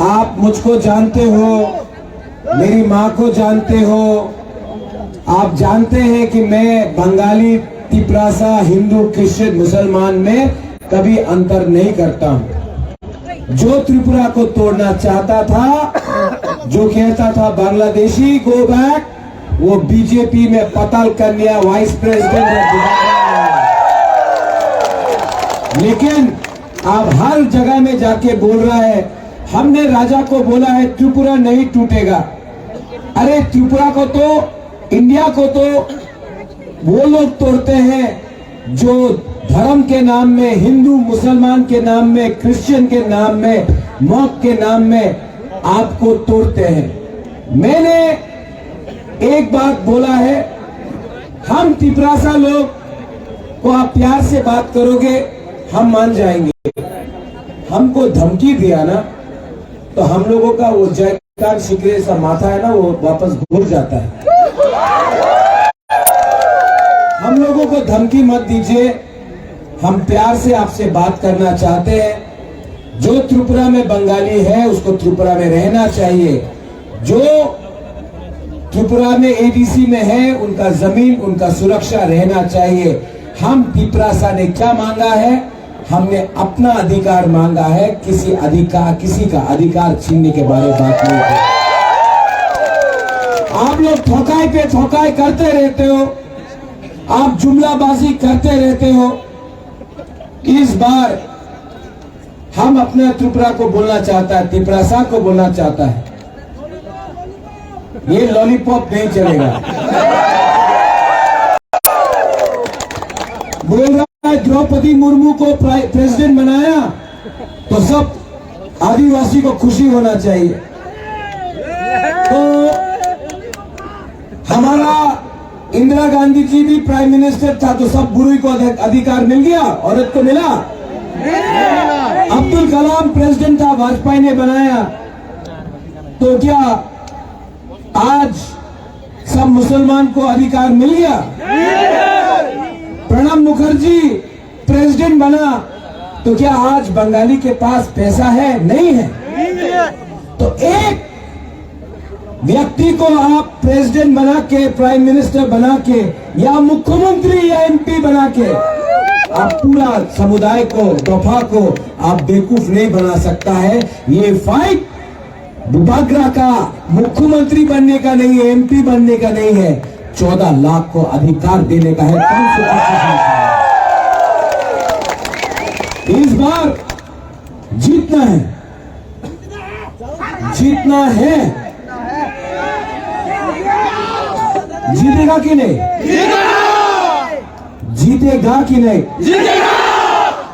आप मुझको जानते हो, मेरी माँ को जानते हो। आप जानते हैं कि मैं बंगाली, तिपरासा, हिंदू, क्रिश्चियन, मुसलमान में कभी अंतर नहीं करता हूं। जो त्रिपुरा को तोड़ना चाहता था, जो कहता था बांग्लादेशी गो बैक, वो बीजेपी में पताल कन्या वाइस प्रेसिडेंट है। लेकिन अब हर जगह में जाके बोल रहा है, हमने राजा को बोला है त्रिपुरा नहीं टूटेगा। अरे त्रिपुरा को तो, इंडिया को तो वो लोग तोड़ते हैं जो धर्म के नाम में, हिंदू मुसलमान के नाम में, क्रिश्चियन के नाम में, मौत के नाम में आपको तोड़ते हैं। मैंने एक बात बोला है, हम तिपरासा लोग को आप प्यार से बात करोगे हम मान जाएंगे। हमको धमकी दिया ना तो हम लोगों का वो जयकार शिकरे सा माथा है ना, वो वापस घूम जाता है। हम लोगों को धमकी मत दीजिए, हम प्यार से आपसे बात करना चाहते हैं। जो त्रिपुरा में बंगाली है उसको त्रिपुरा में रहना चाहिए। जो त्रिपुरा में एडीसी में है उनका जमीन, उनका सुरक्षा रहना चाहिए। हम तिपरासा ने क्या मांगा है? हमने अपना अधिकार मांगा है, किसी का अधिकार छीनने के बारे में बात नहीं है। आप लोग ठोकाई पे ठोकाई करते रहते हो, आप जुमलाबाजी करते रहते हो। इस बार हम अपने त्रिपुरा को बोलना चाहता है, तिपरासा को बोलना चाहता है, ये लॉलीपॉप नहीं चलेगा। बोल रहा है द्रौपदी मुर्मू को प्रेसिडेंट बनाया तो सब आदिवासी को खुशी होना चाहिए। तो हमारा इंदिरा गांधी जी भी प्राइम मिनिस्टर था तो सब बुरी को अधिकार मिल गया, औरत को मिला। अब्दुल कलाम प्रेसिडेंट था, वाजपेयी ने बनाया, तो क्या आज सब मुसलमान को अधिकार मिल गया? प्रणब मुखर्जी प्रेसिडेंट बना तो क्या आज बंगाली के पास पैसा है? नहीं है। तो एक व्यक्ति को आप प्रेसिडेंट बना के, प्राइम मिनिस्टर बना के, या मुख्यमंत्री या एमपी बना के आप पूरा समुदाय को, दफा को आप बेवकूफ नहीं बना सकता है। ये फाइट बुबागरा का मुख्यमंत्री बनने का नहीं है, एमपी बनने का नहीं है, 14 लाख को अधिकार देने का है। 525 इस बार जीतना है, जीतना है। जीतेगा कि नहीं? जीतेगा कि नहीं? जीतेगा।